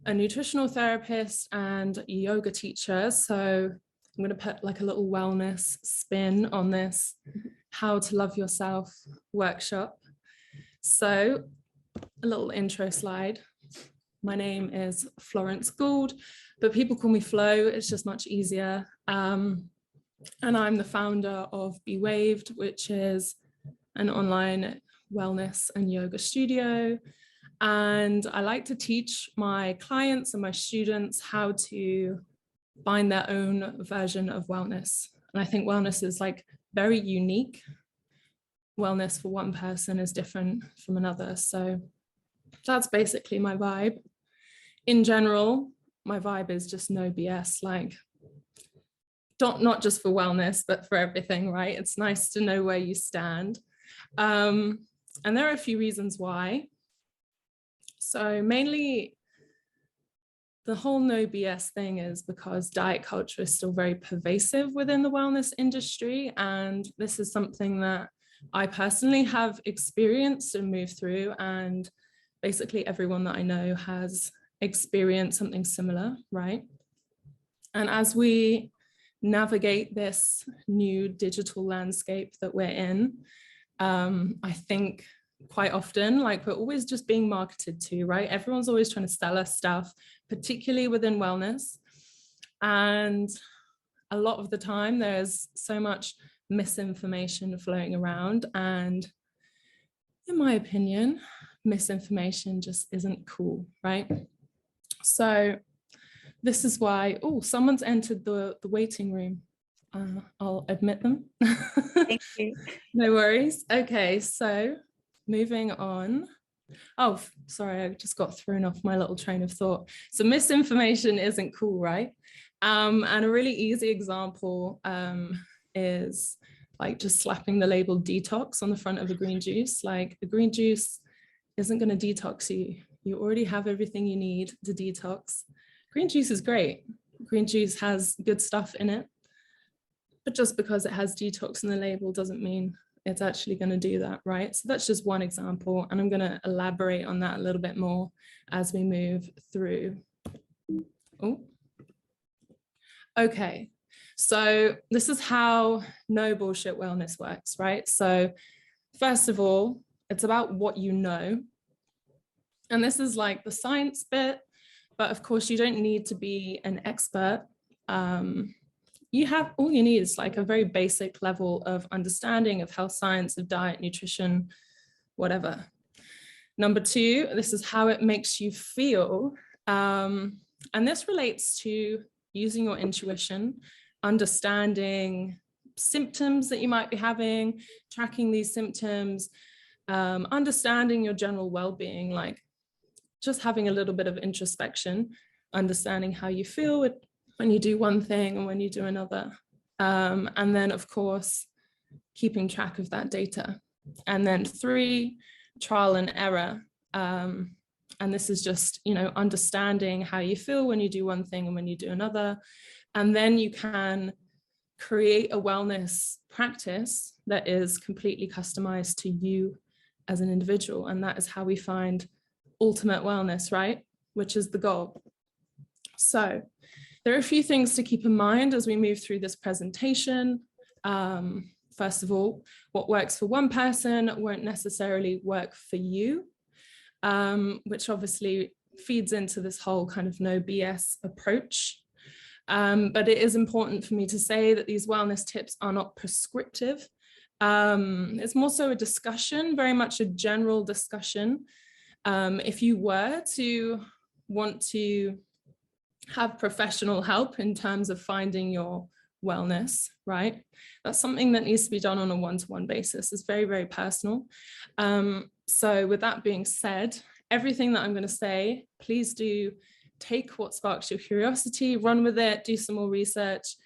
a nutritional therapist and a yoga teacher. So I'm going to put like a little wellness spin on this How to Love Yourself workshop. So a little intro slide. My name is Florence Gould, but people call me Flo. It's just much easier. And I'm the founder of Be Waved, which is an online wellness and yoga studio. And I like to teach my clients and my students how to find their own version of wellness. And I think wellness is like very unique. Wellness for one person is different from another. So that's basically my vibe. In general, my vibe is just no BS, like not just for wellness, but for everything, right? It's nice to know where you stand. And there are a few reasons why. So mainly the whole no BS thing is because diet culture is still very pervasive within the wellness industry. And this is something that I personally have experienced and moved through. And basically everyone that I know has experienced something similar, right? And as we navigate this new digital landscape that we're in, I think quite often, like, we're always just being marketed to, right? Everyone's always trying to sell us stuff, particularly within wellness. And a lot of the time there's so much misinformation floating around. And in my opinion, misinformation just isn't cool, right? So this is why, oh, someone's entered the waiting room. I'll admit them. Thank you. No worries. Okay, so moving on. Oh, sorry, I just got thrown off my little train of thought. So misinformation isn't cool, right? And a really easy example is like just slapping the label detox on the front of a green juice. Like, a green juice isn't going to detox you. You already have everything you need to detox. Green juice is great. Green juice has good stuff in it. But just because it has detox in the label doesn't mean it's actually going to do that, right? So that's just one example. And I'm going to elaborate on that a little bit more as we move through. Oh. Okay, so this is how no bullshit wellness works, right? So first of all, it's about what you know. And this is like the science bit, but of course you don't need to be an expert. You have, all you need is like a very basic level of understanding of health science, of diet, nutrition, whatever. Number two, this is how it makes you feel. And this relates to using your intuition, understanding symptoms that you might be having, tracking these symptoms, understanding your general well-being, like just having a little bit of introspection, understanding how you feel when you do one thing and when you do another. And then, of course, keeping track of that data. And then three, trial and error. And this is just, understanding how you feel when you do one thing and when you do another. And then you can create a wellness practice that is completely customized to you as an individual. And that is how we find ultimate wellness, right? Which is the goal. So there are a few things to keep in mind as we move through this presentation. First of all, what works for one person won't necessarily work for you, which obviously feeds into this whole kind of no BS approach. But it is important for me to say that these wellness tips are not prescriptive. It's more so a discussion, very much a general discussion. If you were to want to have professional help in terms of finding your wellness, right? That's something that needs to be done on a one-to-one basis. It's very, very personal. So with that being said, everything that I'm going to say, please do take what sparks your curiosity, run with it, do some more research,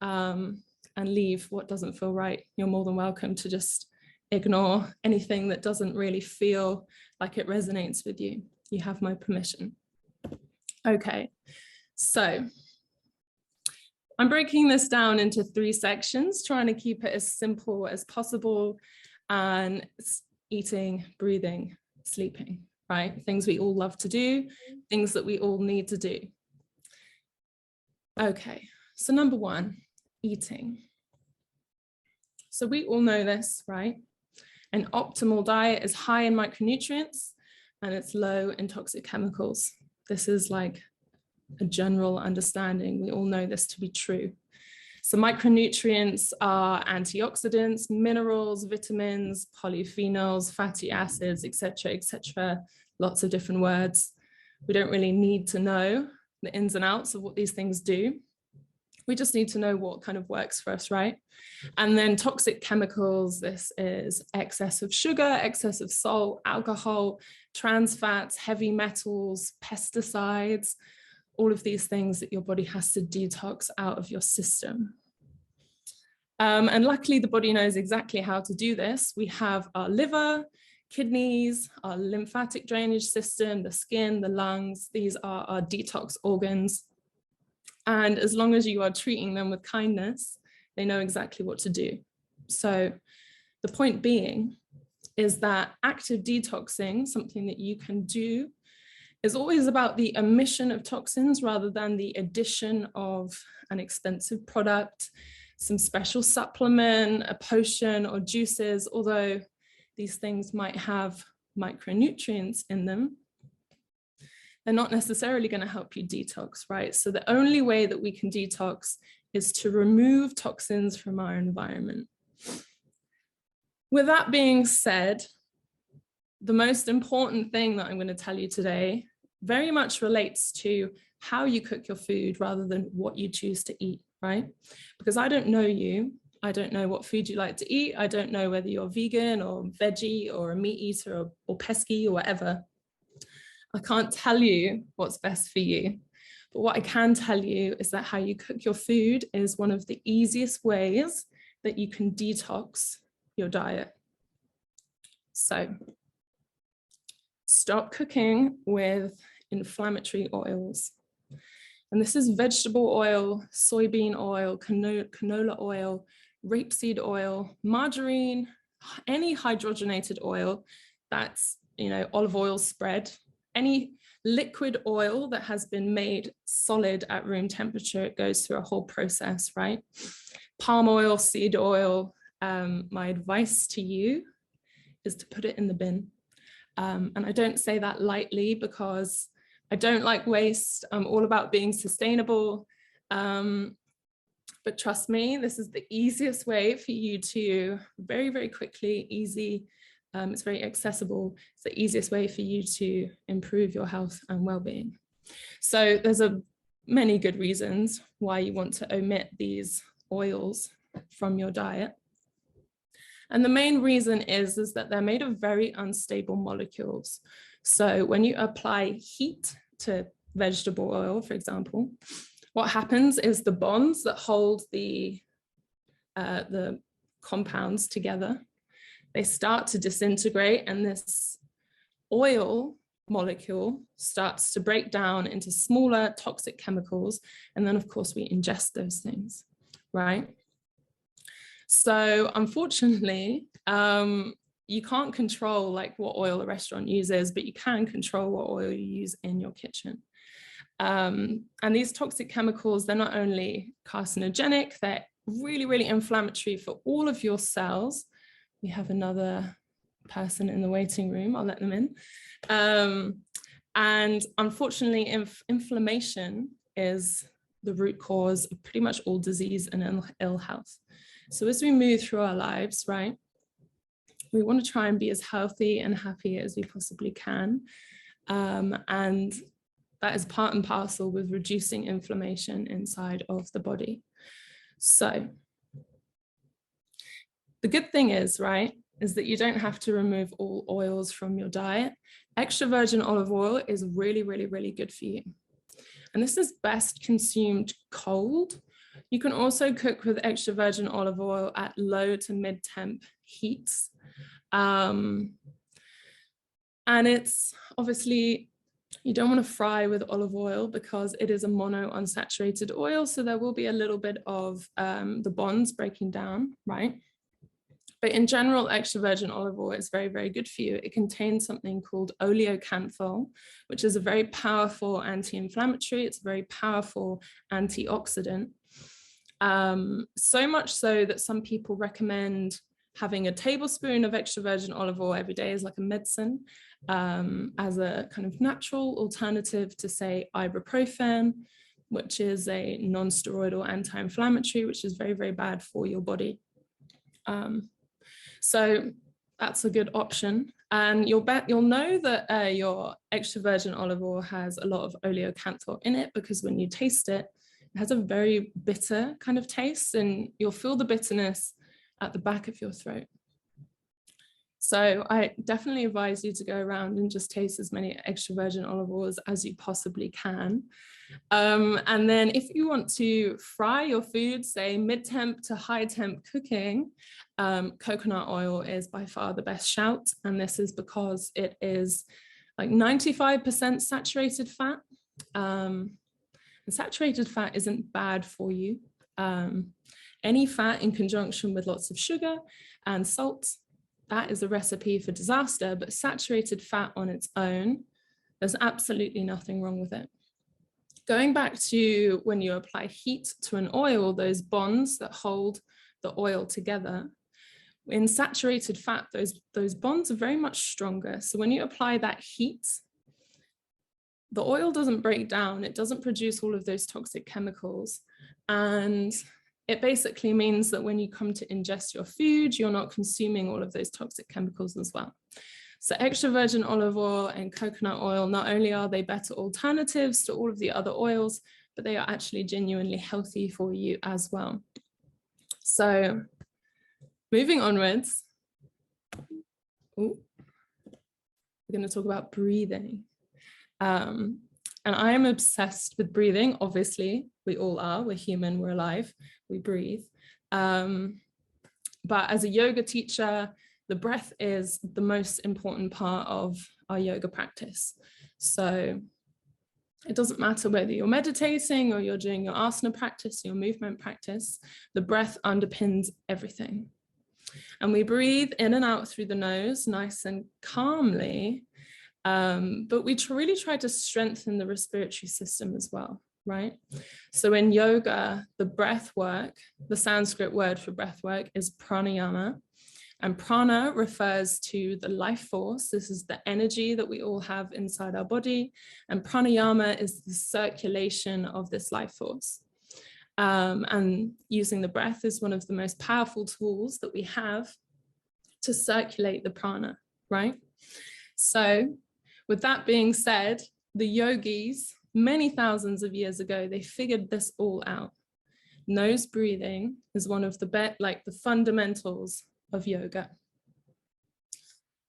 and leave what doesn't feel right. You're more than welcome to just ignore anything that doesn't really feel like it resonates with you. You have my permission. Okay, so I'm breaking this down into 3 sections, trying to keep it as simple as possible, and eating, breathing, sleeping. right? Things we all love to do, things that we all need to do. Okay, so number one, eating. So we all know this, right? An optimal diet is high in micronutrients and it's low in toxic chemicals. This is like a general understanding. We all know this to be true. So micronutrients are antioxidants, minerals, vitamins, polyphenols, fatty acids, etc., lots of different words. We don't really need to know the ins and outs of what these things do. We just need to know what kind of works for us, right? And then toxic chemicals, this is excess of sugar, excess of salt, alcohol, trans fats, heavy metals, pesticides, all of these things that your body has to detox out of your system. And luckily the body knows exactly how to do this. We have our liver, kidneys, our lymphatic drainage system, the skin, the lungs. These are our detox organs. And as long as you are treating them with kindness, they know exactly what to do. So the point being is that active detoxing, something that you can do, is always about the emission of toxins rather than the addition of an expensive product, some special supplement, a potion or juices, although these things might have micronutrients in them. They're not necessarily going to help you detox, right? So the only way that we can detox is to remove toxins from our environment. With that being said, the most important thing that I'm going to tell you today very much relates to how you cook your food rather than what you choose to eat, right? Because I don't know you. I don't know what food you like to eat. I don't know whether you're vegan or veggie or a meat eater or pesky or whatever. I can't tell you what's best for you. But what I can tell you is that how you cook your food is one of the easiest ways that you can detox your diet. So stop cooking with inflammatory oils. And this is vegetable oil, soybean oil, canola oil, rapeseed oil, margarine, any hydrogenated oil that's, olive oil spread, any liquid oil that has been made solid at room temperature. It goes through a whole process, right? Palm oil, seed oil. My advice to you is to put it in the bin. And I don't say that lightly because I don't like waste. I'm all about being sustainable. But trust me, this is the easiest way for you to very, very quickly, easy. It's very accessible. It's the easiest way for you to improve your health and well-being. So there's many good reasons why you want to omit these oils from your diet. And the main reason is that they're made of very unstable molecules. So when you apply heat to vegetable oil, for example, what happens is the bonds that hold the compounds together, they start to disintegrate, and this oil molecule starts to break down into smaller toxic chemicals. And then, of course, we ingest those things, right? So unfortunately, you can't control what oil a restaurant uses, but you can control what oil you use in your kitchen. And these toxic chemicals, they're not only carcinogenic, they're really, really inflammatory for all of your cells. We have another person in the waiting room. I'll let them in. And unfortunately, inflammation is the root cause of pretty much all disease and ill health. So as we move through our lives, right, we want to try and be as healthy and happy as we possibly can. And that is part and parcel with reducing inflammation inside of the body. So the good thing is, right, is that you don't have to remove all oils from your diet. Extra virgin olive oil is really, really, really good for you. And this is best consumed cold. You can also cook with extra virgin olive oil at low to mid temp heats. And it's obviously, you don't want to fry with olive oil because it is a monounsaturated oil. So there will be a little bit of the bonds breaking down, right? But in general, extra virgin olive oil is very, very good for you. It contains something called oleocanthal, which is a very powerful anti-inflammatory. It's a very powerful antioxidant. So much so that some people recommend having a tablespoon of extra virgin olive oil every day as like a medicine, as a kind of natural alternative to, say, ibuprofen, which is a non-steroidal anti-inflammatory, which is very, very bad for your body. So that's a good option. And you'll know that your extra virgin olive oil has a lot of oleocanthal in it, because when you taste it, it has a very bitter kind of taste, and you'll feel the bitterness at the back of your throat. So I definitely advise you to go around and just taste as many extra virgin olive oils as you possibly can. And then if you want to fry your food, say mid-temp to high-temp cooking, coconut oil is by far the best shout. And this is because it is like 95% saturated fat. And saturated fat isn't bad for you. Any fat in conjunction with lots of sugar and salt, that is a recipe for disaster. But saturated fat on its own, there's absolutely nothing wrong with it. Going back to when you apply heat to an oil, those bonds that hold the oil together, in saturated fat, those bonds are very much stronger. So when you apply that heat, the oil doesn't break down, it doesn't produce all of those toxic chemicals. And it basically means that when you come to ingest your food, you're not consuming all of those toxic chemicals as well. So extra virgin olive oil and coconut oil, not only are they better alternatives to all of the other oils, but they are actually genuinely healthy for you as well. So moving onwards, we're going to talk about breathing. And I am obsessed with breathing. Obviously, we all are. We're human, we're alive, we breathe. But as a yoga teacher, the breath is the most important part of our yoga practice. So it doesn't matter whether you're meditating or you're doing your asana practice, your movement practice, the breath underpins everything. And we breathe in and out through the nose, nice and calmly. But we really try to strengthen the respiratory system as well, right? So in yoga, the breath work, the Sanskrit word for breath work is pranayama. And prana refers to the life force. This is the energy that we all have inside our body. And pranayama is the circulation of this life force. And using the breath is one of the most powerful tools that we have to circulate the prana, right? So with that being said, the yogis, many thousands of years ago, they figured this all out. Nose breathing is one of the the fundamentals of yoga.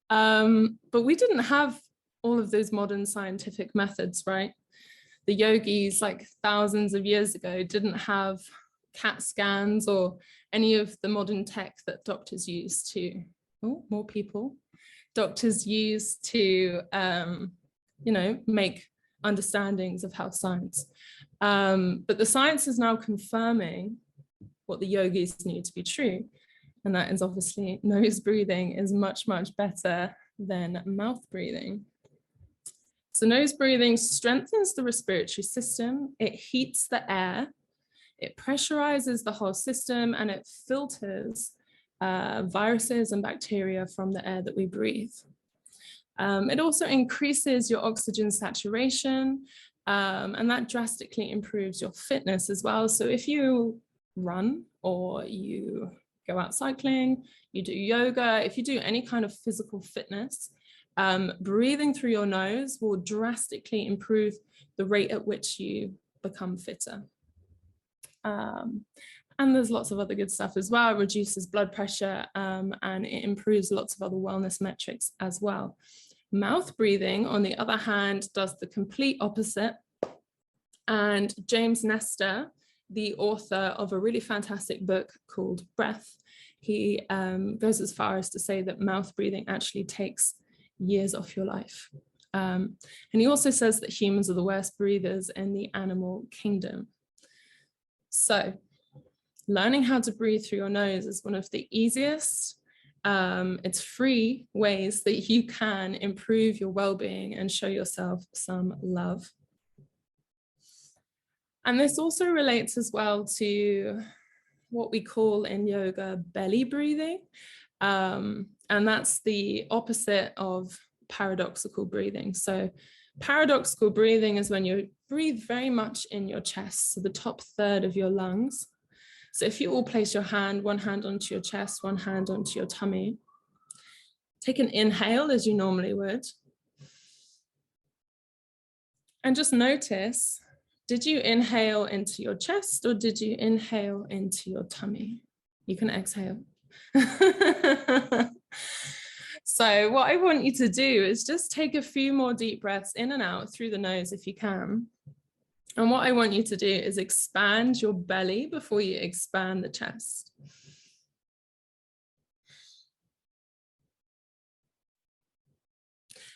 But we didn't have all of those modern scientific methods, right? The yogis, like thousands of years ago, didn't have CAT scans or any of the modern tech that doctors use to, doctors use to, make understandings of health science. But the science is now confirming what the yogis knew to be true. And that is obviously nose breathing is much, much better than mouth breathing. So nose breathing strengthens the respiratory system, it heats the air, it pressurizes the whole system, and it filters viruses and bacteria from the air that we breathe. It also increases your oxygen saturation, and that drastically improves your fitness as well. So if you run or you go out cycling, you do yoga, if you do any kind of physical fitness, breathing through your nose will drastically improve the rate at which you become fitter. And there's lots of other good stuff as well. It reduces blood pressure, and it improves lots of other wellness metrics as well. Mouth breathing, on the other hand, does the complete opposite. And James Nestor, the author of a really fantastic book called Breath, he goes as far as to say that mouth breathing actually takes years off your life. And he also says that humans are the worst breathers in the animal kingdom. So learning how to breathe through your nose is one of the easiest It's free ways that you can improve your well-being and show yourself some love. And this also relates as well to what we call in yoga belly breathing. And that's the opposite of paradoxical breathing. So paradoxical breathing is when you breathe very much in your chest, so the top third of your lungs. So if you all place your hand, one hand onto your chest, one hand onto your tummy, take an inhale as you normally would. And just notice, did you inhale into your chest or did you inhale into your tummy? You can exhale. So what I want you to do is just take a few more deep breaths in and out through the nose if you can. And what I want you to do is expand your belly before you expand the chest.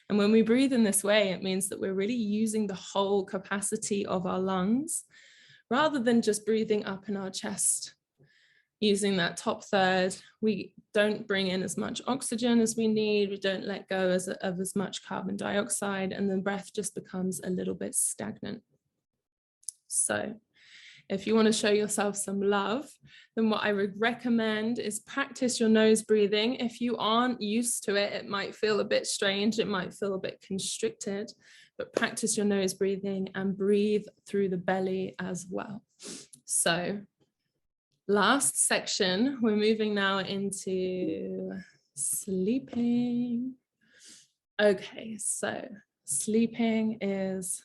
And when we breathe in this way, it means that we're really using the whole capacity of our lungs rather than just breathing up in our chest. Using that top third, we don't bring in as much oxygen as we need. We don't let go of as much carbon dioxide, and the breath just becomes a little bit stagnant. So if you want to show yourself some love, then what I would recommend is practice your nose breathing. If you aren't used to it, it might feel a bit strange. It might feel a bit constricted, but practice your nose breathing and breathe through the belly as well. So last section, we're moving now into sleeping. Okay, so sleeping is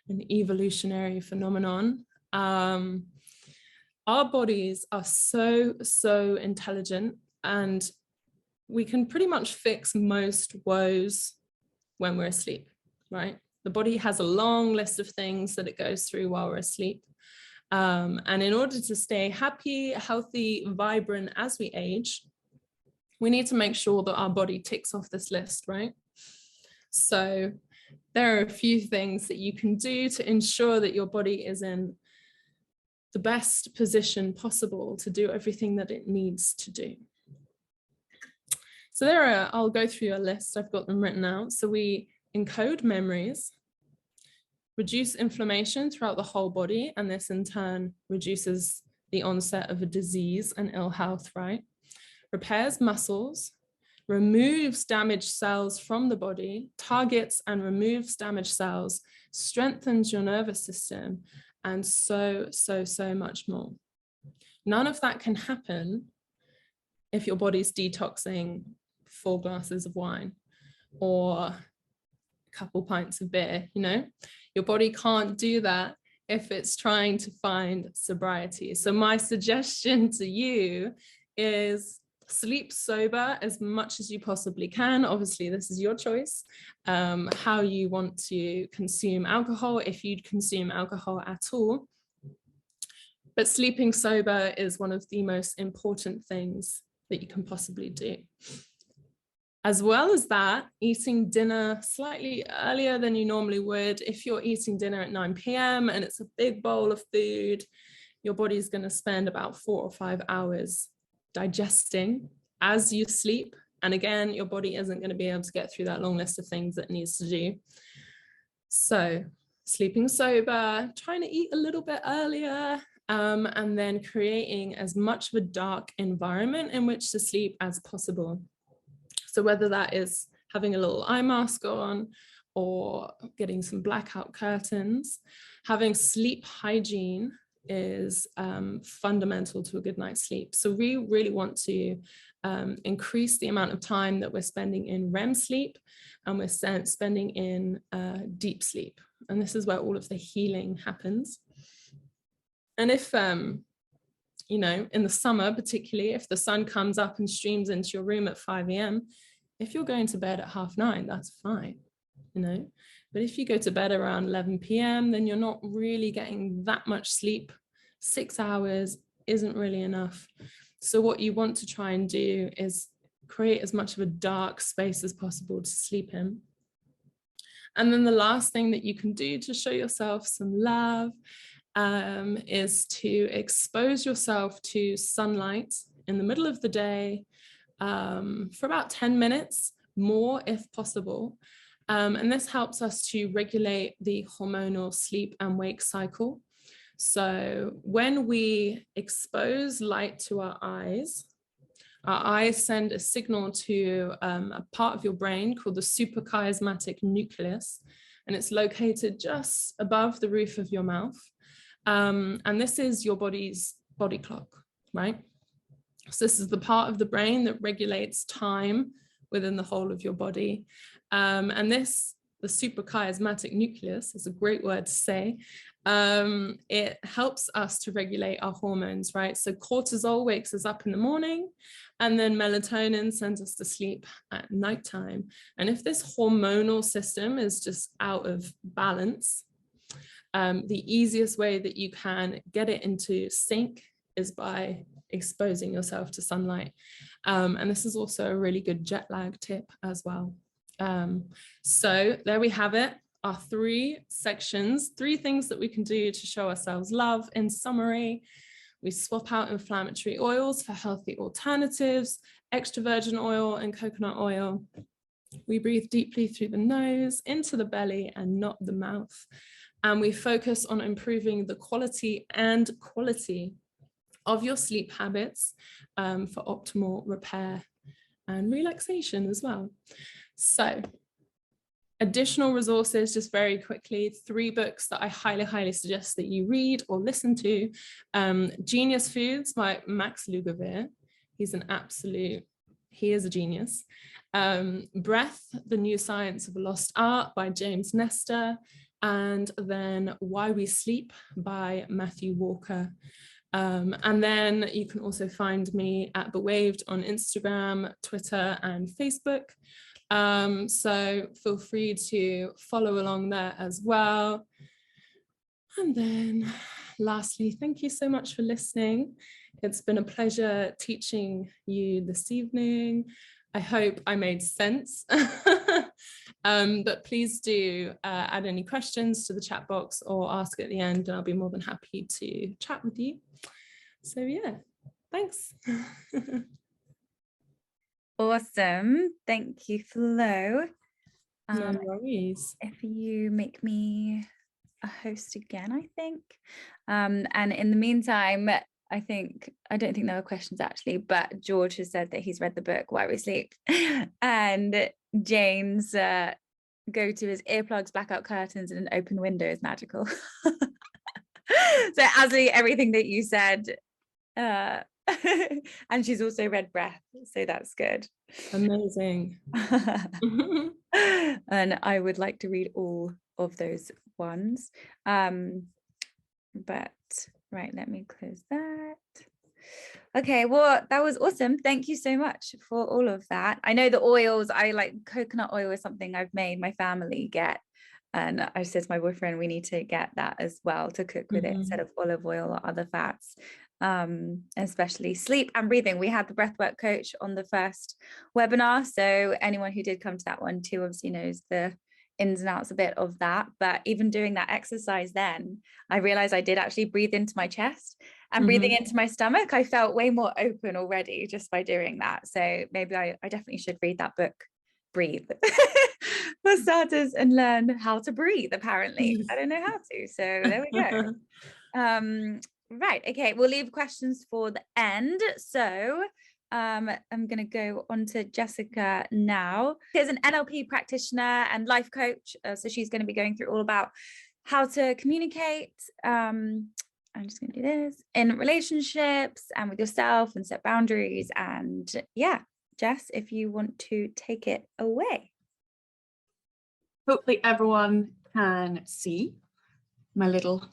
an evolutionary phenomenon. Our bodies are so intelligent, and we can pretty much fix most woes when we're asleep, right? The body has a long list of things that it goes through while we're asleep. And in order to stay happy, healthy, vibrant as we age, we need to make sure that our body ticks off this list, right? So there are a few things that you can do to ensure that your body is in the best position possible to do everything that it needs to do. So I'll go through a list, I've got them written out. So we encode memories, reduce inflammation throughout the whole body, and this in turn reduces the onset of a disease and ill health, right? Repairs muscles, removes damaged cells from the body, targets and removes damaged cells, strengthens your nervous system, and so much more. None of that can happen if your body's detoxing 4 glasses of wine or a couple pints of beer, you know? Your body can't do that if it's trying to find sobriety. So my suggestion to you is sleep sober as much as you possibly can. Obviously, this is your choice, how you want to consume alcohol, if you'd consume alcohol at all. But sleeping sober is one of the most important things that you can possibly do. As well as that, eating dinner slightly earlier than you normally would. If you're eating dinner at 9 p.m. and it's a big bowl of food, your body's going to spend about 4 or 5 hours digesting as you sleep. And again, your body isn't going to be able to get through that long list of things that it needs to do. So sleeping sober, trying to eat a little bit earlier, and then creating as much of a dark environment in which to sleep as possible. So whether that is having a little eye mask on or getting some blackout curtains, having sleep hygiene is fundamental to a good night's sleep. So we really want to increase the amount of time that we're spending in REM sleep, and we're spending in deep sleep. And this is where all of the healing happens. And if, you know, in the summer, particularly if the sun comes up and streams into your room at 5 a.m., if you're going to bed at 9:30, that's fine, you know. But if you go to bed around 11 p.m., then you're not really getting that much sleep. 6 hours isn't really enough. So what you want to try and do is create as much of a dark space as possible to sleep in. And then the last thing that you can do to show yourself some love is to expose yourself to sunlight in the middle of the day, for about 10 minutes, more if possible. And this helps us to regulate the hormonal sleep and wake cycle. So when we expose light to our eyes send a signal to a part of your brain called the suprachiasmatic nucleus, and it's located just above the roof of your mouth. And this is your body's body clock, right? So this is the part of the brain that regulates time within the whole of your body. And this, the suprachiasmatic nucleus, is a great word to say. It helps us to regulate our hormones, right? So cortisol wakes us up in the morning, and then melatonin sends us to sleep at nighttime. And if this hormonal system is just out of balance, the easiest way that you can get it into sync is by exposing yourself to sunlight. And this is also a really good jet lag tip as well. So there we have it, our 3 sections, 3 things that we can do to show ourselves love. In summary, we swap out inflammatory oils for healthy alternatives, extra virgin oil and coconut oil. We breathe deeply through the nose, into the belly and not the mouth. And we focus on improving the quality and quality of your sleep habits for optimal repair and relaxation as well. So additional resources, just very quickly, 3 books that I highly, highly suggest that you read or listen to. Genius Foods by Max Lugavere. He's an absolute, he is a genius. Breath, The New Science of a Lost Art by James Nestor. And then Why We Sleep by Matthew Walker. And then you can also find me at Bewaved on Instagram, Twitter, and Facebook. So feel free to follow along there as well. And then lastly, thank you so much for listening. It's been a pleasure teaching you this evening. I hope I made sense. But please do add any questions to the chat box or ask at the end, and I'll be more than happy to chat with you. So yeah, thanks. Awesome. Thank you, Flo. No worries. If you make me a host again, I think. And in the meantime, I don't think there were questions actually, but George has said that he's read the book Why We Sleep. And Jane's go-to is earplugs, blackout curtains, and an open window is magical. So absolutely everything that you said. And she's also read Breath, so that's good. Amazing. And I would like to read all of those ones. But right, let me close that. Okay, well, that was awesome. Thank you so much for all of that. I know the oils, I like coconut oil is something I've made my family get. And I said to my boyfriend, we need to get that as well to cook with it instead of olive oil or other fats, especially sleep and breathing. We had the breathwork coach on the first webinar. So anyone who did come to that one too, obviously knows the ins and outs a bit of that. But even doing that exercise then, I realized I did actually breathe into my chest and breathing into my stomach. I felt way more open already just by doing that. So maybe I definitely should read that book, Breathe, for starters, and learn how to breathe. Apparently I don't know how to, so there we go. Right, okay, we'll leave questions for the end. So I'm going to go on to Jessica now. She's an NLP practitioner and life coach, so she's going to be going through all about how to communicate. I'm just going to do this in relationships and with yourself and set boundaries. And yeah, Jess, if you want to take it away. Hopefully everyone can see my little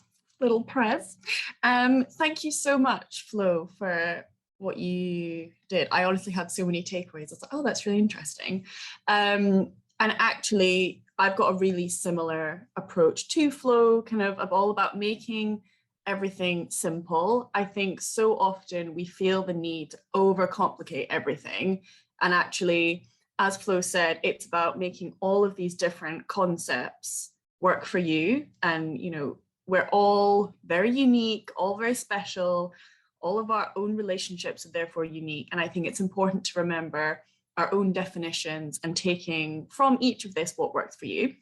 press. Thank you so much, Flo, for what you did. I honestly had so many takeaways. I was like, oh, that's really interesting. And actually, I've got a really similar approach to Flo, kind of all about making everything simple. I think so often we feel the need to overcomplicate everything. And actually, as Flo said, it's about making all of these different concepts work for you. And, you know, we're all very unique, all very special, All of our own relationships are therefore unique. And I think it's important to remember our own definitions and taking from each of this what works for you.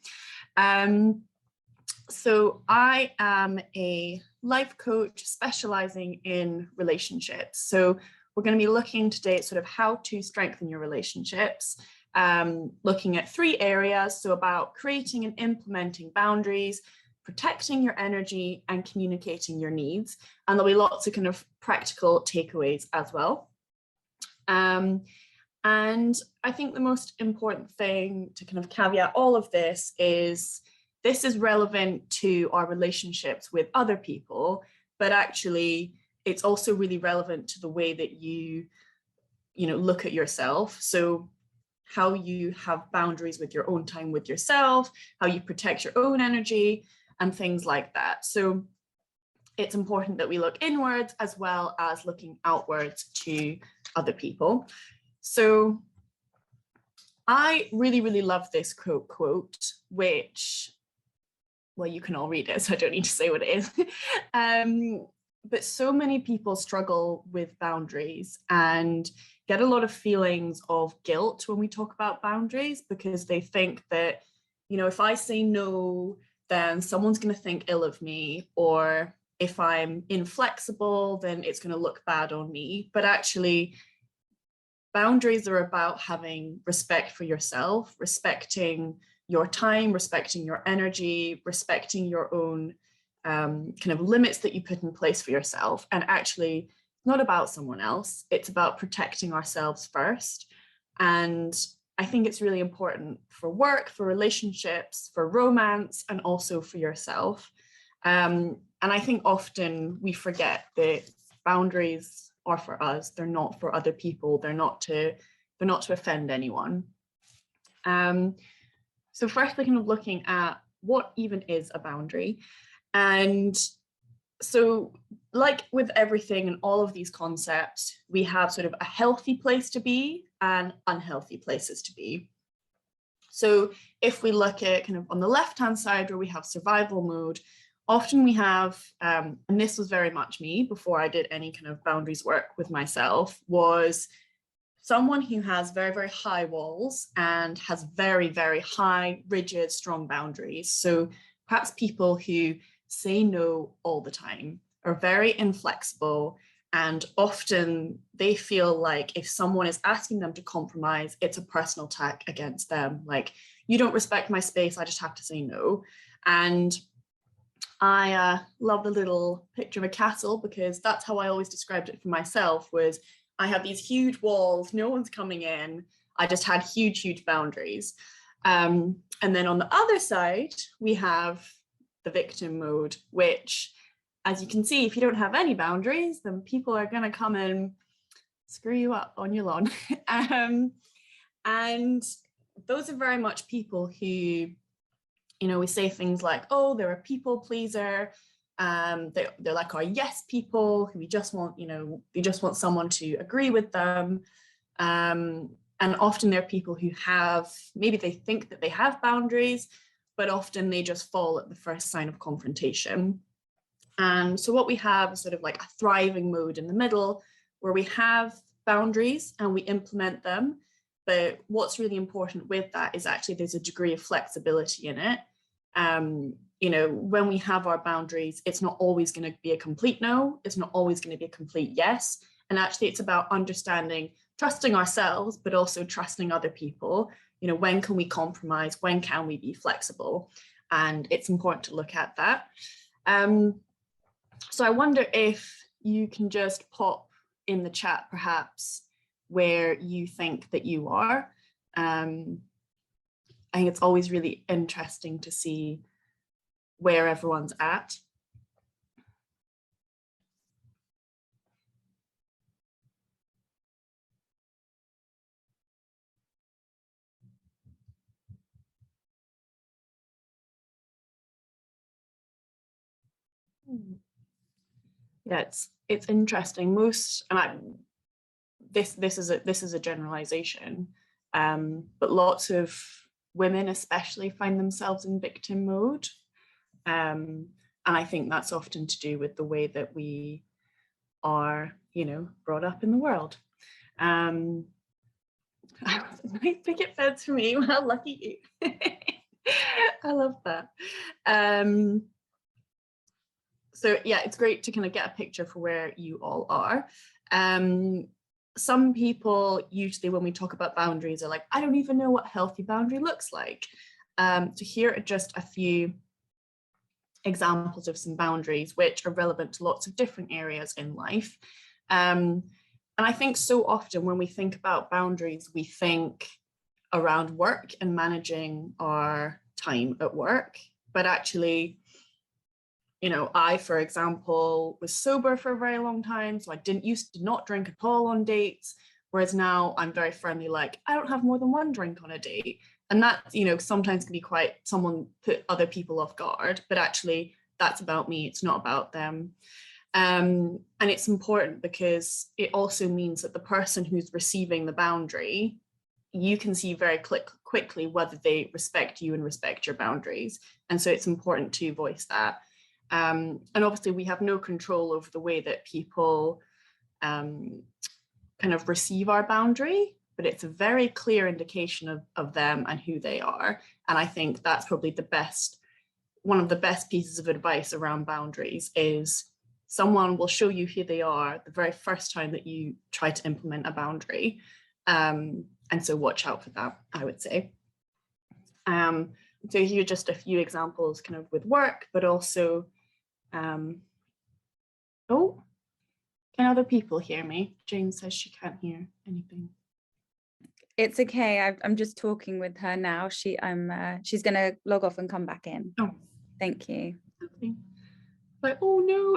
So I am a life coach specializing in relationships. So we're going to be looking today at sort of how to strengthen your relationships, looking at 3 areas. So about creating and implementing boundaries, protecting your energy, and communicating your needs. And there'll be lots of kind of practical takeaways as well. And I think the most important thing to kind of caveat all of this is relevant to our relationships with other people, but actually it's also really relevant to the way that you look at yourself. So how you have boundaries with your own time with yourself, how you protect your own energy, and things like that. So it's important that we look inwards as well as looking outwards to other people. So I really, really love this quote, which, well, you can all read it, so I don't need to say what it is. But so many people struggle with boundaries and get a lot of feelings of guilt when we talk about boundaries, because they think that, if I say no, then someone's going to think ill of me, or if I'm inflexible, then it's going to look bad on me. But actually, boundaries are about having respect for yourself, respecting your time, respecting your energy, respecting your own kind of limits that you put in place for yourself. And actually, not about someone else. It's about protecting ourselves first. And I think it's really important for work, for relationships, for romance, and also for yourself. And I think often we forget that boundaries are for us. They're not for other people. They're not to offend anyone. So firstly, kind of looking at what even is a boundary. And so like with everything and all of these concepts, we have sort of a healthy place to be and unhealthy places to be. So if we look at kind of on the left-hand side where we have survival mode, often we have, and this was very much me before I did any kind of boundaries work with myself, was someone who has very, very high walls and has very, very high, rigid, strong boundaries. So perhaps people who say no all the time, are very inflexible, and often they feel like if someone is asking them to compromise, it's a personal attack against them. Like, you don't respect my space, I just have to say no. And I love the little picture of a castle, because that's how I always described it for myself, was I have these huge walls, no one's coming in. I just had huge, huge boundaries. And then on the other side, we have the victim mode, which, as you can see, if you don't have any boundaries, then people are going to come and screw you up on your lawn. And those are very much people who, we say things like, oh, they're a people pleaser. They're like our yes people who we just want, they just want someone to agree with them. And often they're people who have, maybe they think that they have boundaries, but often they just fall at the first sign of confrontation. And so what we have is sort of like a thriving mode in the middle, where we have boundaries and we implement them. But what's really important with that is actually there's a degree of flexibility in it. When we have our boundaries, it's not always going to be a complete no. It's not always going to be a complete yes. And actually, it's about understanding, trusting ourselves, but also trusting other people. When can we compromise? When can we be flexible? And it's important to look at that. So I wonder if you can just pop in the chat, perhaps, where you think that you are. I think it's always really interesting to see where everyone's at. Yeah, it's interesting. This is a generalization, but lots of women especially find themselves in victim mode, and I think that's often to do with the way that we are, you know, brought up in the world. Nice picket fence for me. Well, lucky you. I love that. So yeah, it's great to kind of get a picture for where you all are. Some people usually when we talk about boundaries are like, I don't even know what a healthy boundary looks like. So here are just a few examples of some boundaries which are relevant to lots of different areas in life. And I think so often when we think about boundaries, we think around work and managing our time at work. But actually, you know, I, for example, was sober for a very long time. So I did not drink at all on dates. Whereas now I'm very firmly like, I don't have more than one drink on a date. And that, you know, sometimes can be quite, someone put other people off guard, but actually that's about me. It's not about them. And it's important because it also means that the person who's receiving the boundary, you can see very quickly whether they respect you and respect your boundaries. And so it's important to voice that. And obviously we have no control over the way that people kind of receive our boundary, but it's a very clear indication of them and who they are. And I think that's probably one of the best pieces of advice around boundaries is someone will show you who they are the very first time that you try to implement a boundary. And so watch out for that, I would say. So here are just a few examples kind of with work, but also, oh, can other people hear me? Jane says she can't hear anything. It's okay. I'm just talking with her now. She's going to log off and come back in. Oh, thank you. Like, oh no.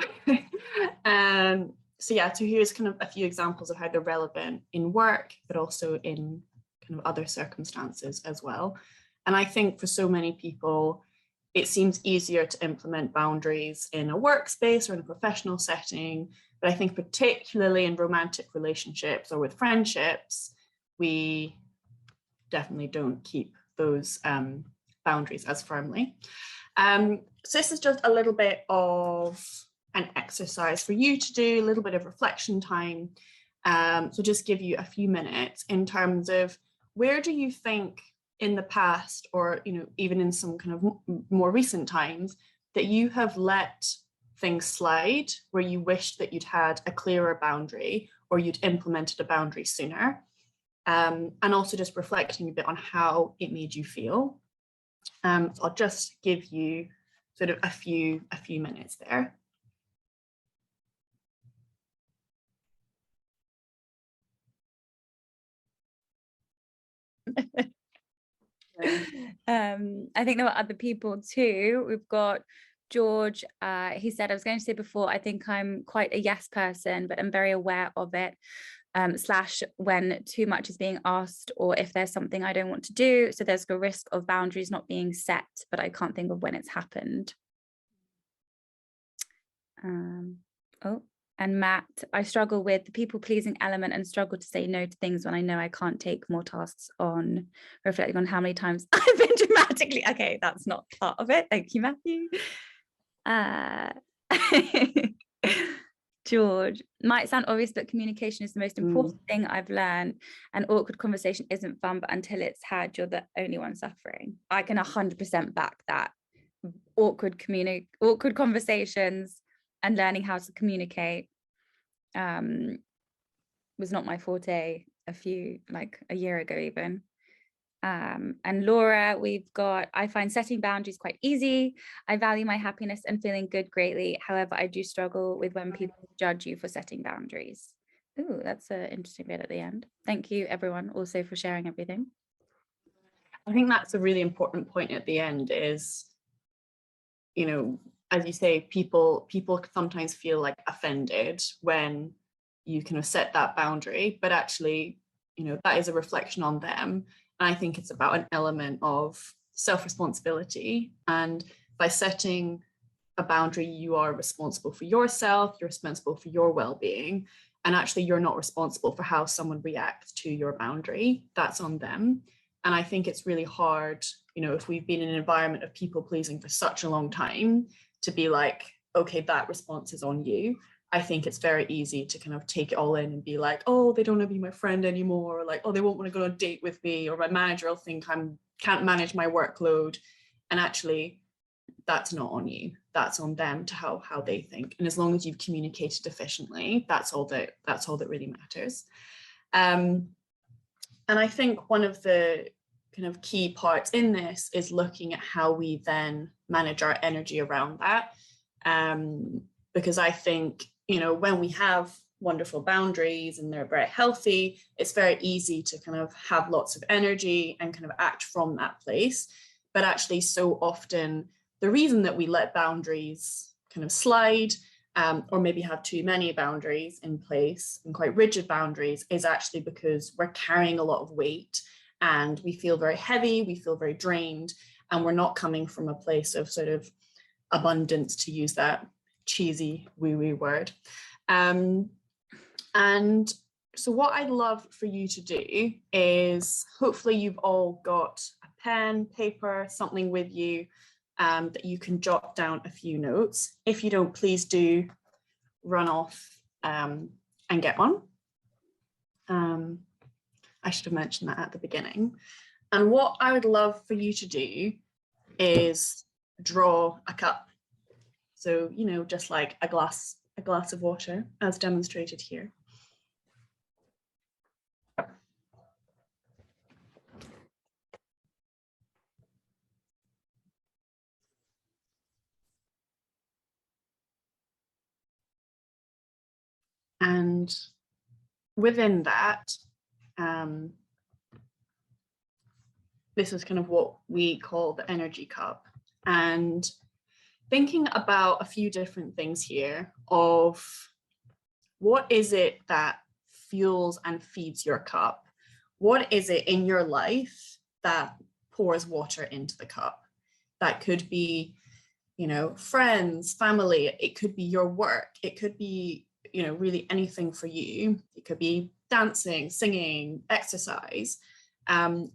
So yeah, so here's kind of a few examples of how they're relevant in work, but also in kind of other circumstances as well. And I think for so many people, it seems easier to implement boundaries in a workspace or in a professional setting. But I think particularly in romantic relationships or with friendships, we definitely don't keep those boundaries as firmly. So this is just a little bit of an exercise for you to do, a little bit of reflection time. So just give you a few minutes in terms of where do you think in the past, or you know, even in some kind of more recent times, that you have let things slide where you wished that you'd had a clearer boundary or you'd implemented a boundary sooner. And also just reflecting a bit on how it made you feel. So I'll just give you sort of a few minutes there. I think there were other people too. We've got George. He said, I was going to say before, I think I'm quite a yes person, but I'm very aware of it. / when too much is being asked, or if there's something I don't want to do. So there's a risk of boundaries not being set, but I can't think of when it's happened. And Matt, I struggle with the people pleasing element and struggle to say no to things when I know I can't take more tasks on, reflecting on how many times I've been dramatically. Okay, that's not part of it. Thank you, Matthew. George, might sound obvious, but communication is the most important thing I've learned. An awkward conversation isn't fun, but until it's had, you're the only one suffering. I can 100% back that. Awkward conversations and learning how to communicate was not my forte a year ago even. And Laura, we've got, I find setting boundaries quite easy. I value my happiness and feeling good greatly. However, I do struggle with when people judge you for setting boundaries. Ooh, that's an interesting bit at the end. Thank you, everyone, also for sharing everything. I think that's a really important point at the end is, you know, as you say, people sometimes feel like offended when you kind of set that boundary, but actually, you know, that is a reflection on them. And I think it's about an element of self-responsibility. And by setting a boundary, you are responsible for yourself, you're responsible for your well-being, and actually you're not responsible for how someone reacts to your boundary. That's on them. And I think it's really hard, you know, if we've been in an environment of people pleasing for such a long time, to be like, okay, that response is on you. I think it's very easy to kind of take it all in and be like, oh, they don't want to be my friend anymore, or like, oh, they won't want to go on a date with me, or my manager will think I can't manage my workload. And actually, that's not on you. That's on them to how they think. And as long as you've communicated efficiently, that's all that really matters. And I think one of the kind of key parts in this is looking at how we then manage our energy around that. Because I think, you know, when we have wonderful boundaries and they're very healthy, it's very easy to kind of have lots of energy and kind of act from that place. But actually, so often, the reason that we let boundaries kind of slide, or maybe have too many boundaries in place and quite rigid boundaries, is actually because we're carrying a lot of weight and we feel very heavy, we feel very drained, and we're not coming from a place of sort of abundance, to use that cheesy woo-woo word. And so what I'd love for you to do is, hopefully you've all got a pen, paper, something with you that you can jot down a few notes. If you don't, please do run off and get one. I should have mentioned that at the beginning. And what I would love for you to do is draw a cup. So, you know, just like a glass of water, as demonstrated here. And within that, this is kind of what we call the energy cup. And thinking about a few different things here of what is it that fuels and feeds your cup? What is it in your life that pours water into the cup? That could be, you know, friends, family, it could be your work, it could be, you know, really anything for you. It could be dancing, singing, exercise.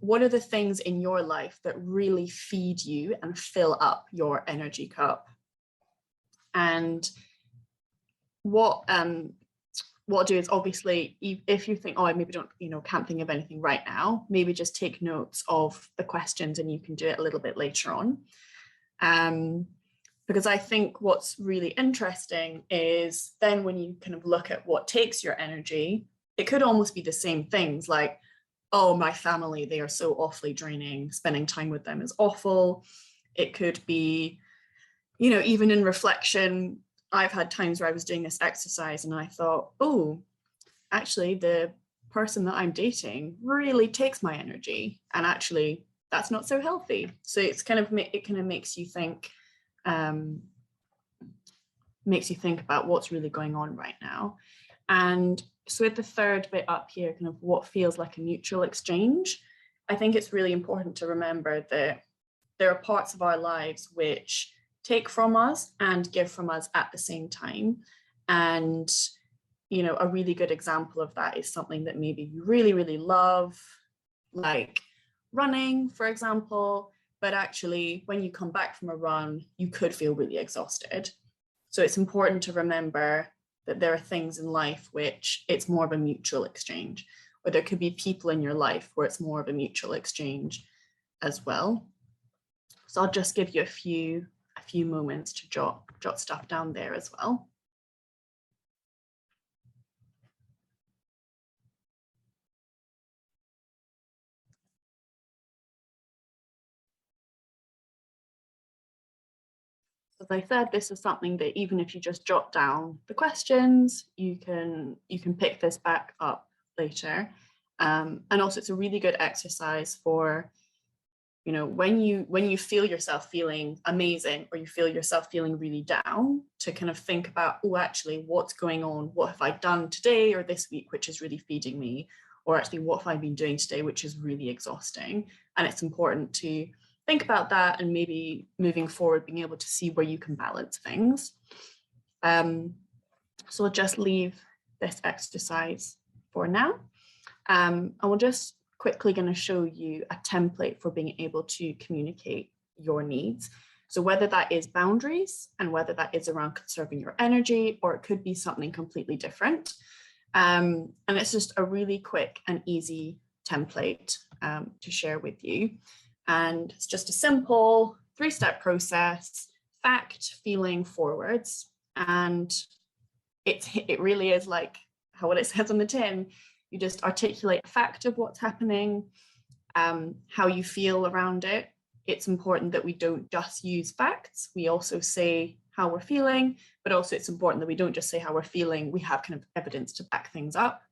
What are the things in your life that really feed you and fill up your energy cup? And what I'll do is, obviously, if you think, oh, I maybe don't, you know, can't think of anything right now, maybe just take notes of the questions and you can do it a little bit later on. Because I think what's really interesting is then when you kind of look at what takes your energy, it could almost be the same things like, oh, my family, they are so awfully draining, spending time with them is awful. It could be, you know, even in reflection, I've had times where I was doing this exercise and I thought, oh, actually the person that I'm dating really takes my energy, and actually that's not so healthy. So it's kind of, it kind of makes you think about what's really going on right now. And so with the third bit up here, kind of what feels like a mutual exchange, I think it's really important to remember that there are parts of our lives which take from us and give from us at the same time. And, you know, a really good example of that is something that maybe you really, really love, like running, for example, but actually when you come back from a run, you could feel really exhausted. So it's important to remember that there are things in life which it's more of a mutual exchange, or there could be people in your life where it's more of a mutual exchange as well. So I'll just give you a few moments to jot stuff down there as well. As I said, this is something that even if you just jot down the questions, you can pick this back up later. And also it's a really good exercise for, you know, when you feel yourself feeling amazing or you feel yourself feeling really down, to kind of think about, oh, actually, what's going on? What have I done today or this week which is really feeding me? Or actually, what have I been doing today which is really exhausting? And it's important to think about that, and maybe moving forward, being able to see where you can balance things. So I'll just leave this exercise for now. And we're just quickly going to show you a template for being able to communicate your needs. So whether that is boundaries and whether that is around conserving your energy, or it could be something completely different. And it's just a really quick and easy template to share with you. And it's just a simple 3-step process: fact, feeling, forwards. And it really is like what it says on the tin. You just articulate a fact of what's happening, how you feel around it. It's important that we don't just use facts. We also say how we're feeling, but also it's important that we don't just say how we're feeling. We have kind of evidence to back things up.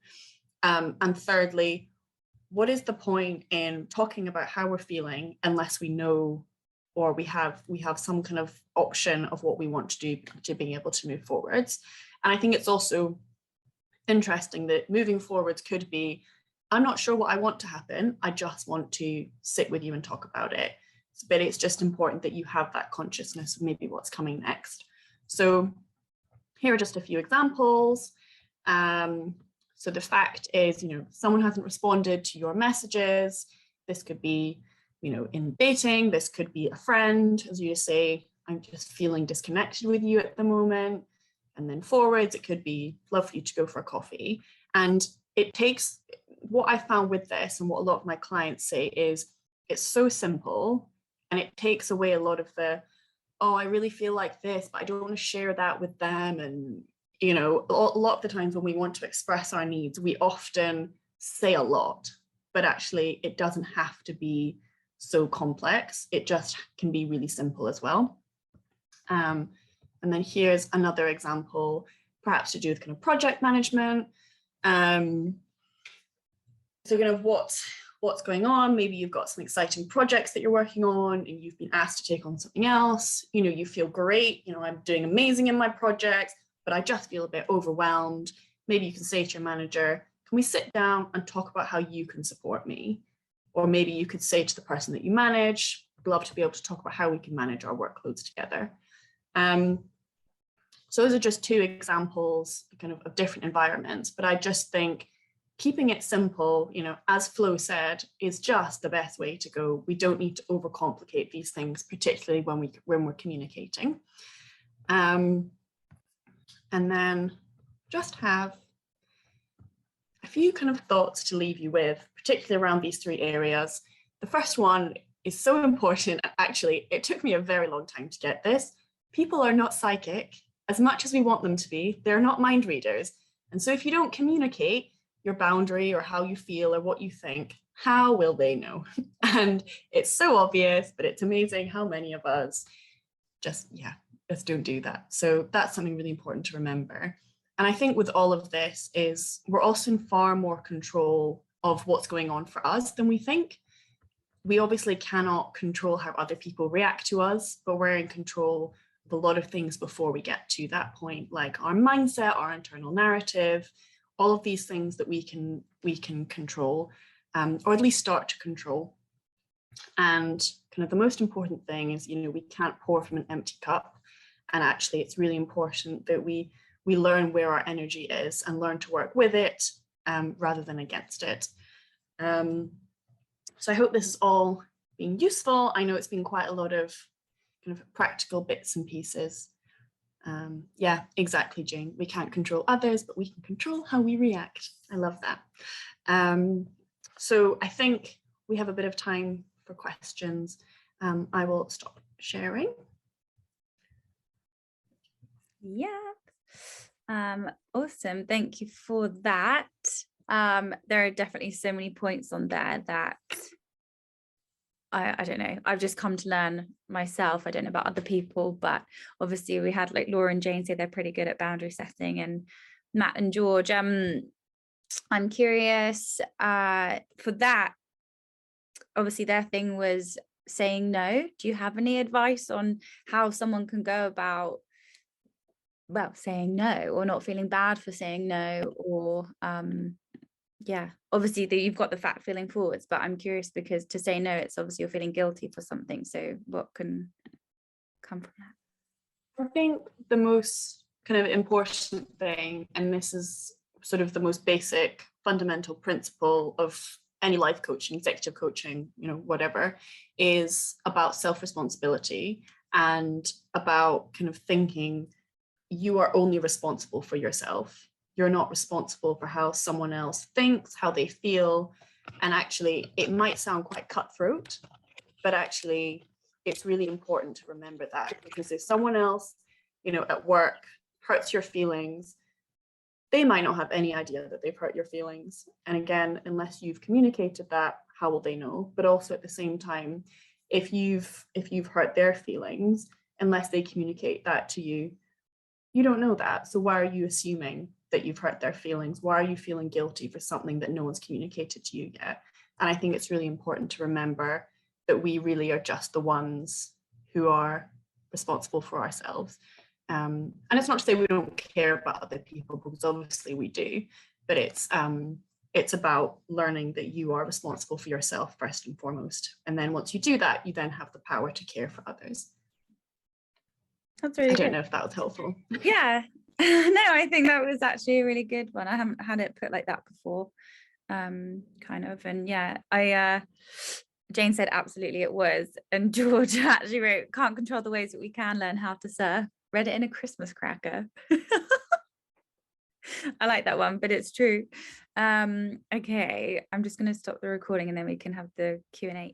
And thirdly, what is the point in talking about how we're feeling unless we know, or we have some kind of option of what we want to do to being able to move forwards? And I think it's also interesting that moving forwards could be, I'm not sure what I want to happen. I just want to sit with you and talk about it. But it's just important that you have that consciousness of maybe what's coming next. So here are just a few examples. So the fact is, someone hasn't responded to your messages. This could be, in dating. This could be a friend, as you say, I'm just feeling disconnected with you at the moment. And then forwards, it could be love for you to go for a coffee. And it takes, what I found with this and what a lot of my clients say is, it's so simple and it takes away a lot of the, oh, I really feel like this, but I don't want to share that with them. And, a lot of the times when we want to express our needs, we often say a lot, but actually it doesn't have to be so complex. It just can be really simple as well. And then here's another example, perhaps to do with kind of project management. So kind of what's going on. Maybe you've got some exciting projects that you're working on and you've been asked to take on something else. You feel great. I'm doing amazing in my projects, but I just feel a bit overwhelmed. Maybe you can say to your manager, can we sit down and talk about how you can support me? Or maybe you could say to the person that you manage, I'd love to be able to talk about how we can manage our workloads together. So those are just 2 examples kind of different environments, but I just think keeping it simple, as Flo said, is just the best way to go. We don't need to overcomplicate these things, particularly when we're communicating. And then just have a few kind of thoughts to leave you with, particularly around these 3 areas. The first one is so important. Actually, it took me a very long time to get this. People are not psychic. As much as we want them to be, they're not mind readers. And so if you don't communicate your boundary or how you feel or what you think, how will they know? And it's so obvious, but it's amazing how many of us just don't do that. So that's something really important to remember. And I think with all of this is we're also in far more control of what's going on for us than we think. We obviously cannot control how other people react to us, but we're in control of a lot of things before we get to that point, like our mindset, our internal narrative, all of these things that we can control, or at least start to control. And kind of the most important thing is, we can't pour from an empty cup. And actually, it's really important that we learn where our energy is and learn to work with it rather than against it. So I hope this has all been useful. I know it's been quite a lot of kind of practical bits and pieces. Yeah, exactly, Jane. We can't control others, but we can control how we react. I love that. So I think we have a bit of time for questions. I will stop sharing. Yeah. Awesome. Thank you for that. There are definitely so many points on there that I don't know. I've just come to learn myself. I don't know about other people, but obviously we had like Laura and Jane say they're pretty good at boundary setting, and Matt and George. I'm curious for that. Obviously their thing was saying no. Do you have any advice on how someone can go about, well, saying no, or not feeling bad for saying no, or yeah, obviously you've got the fact feeling forwards, but I'm curious because to say no, it's obviously you're feeling guilty for something. So what can come from that? I think the most kind of important thing, and this is sort of the most basic fundamental principle of any life coaching, executive coaching, whatever, is about self-responsibility. and about kind of thinking you are only responsible for yourself. You're not responsible for how someone else thinks, how they feel. And actually, it might sound quite cutthroat, but actually, it's really important to remember that, because if someone else, at work hurts your feelings, they might not have any idea that they've hurt your feelings. And again, unless you've communicated that, how will they know? But also at the same time, if you've hurt their feelings, unless they communicate that to you, you don't know that. So why are you assuming that you've hurt their feelings? Why are you feeling guilty for something that no one's communicated to you yet? And I think it's really important to remember that we really are just the ones who are responsible for ourselves. And it's not to say we don't care about other people, because obviously we do, but it's about learning that you are responsible for yourself first and foremost. And then once you do that, you then have the power to care for others. That's really I don't good. know if that was helpful. Yeah. No, I think that was actually a really good one. I haven't had it put like that before. Kind of. And yeah, Jane said absolutely it was. And George actually wrote, can't control the ways that we can learn how to surf. Read it in a Christmas cracker. I like that one, but it's true. Okay, I'm just going to stop the recording and then we can have the Q&A.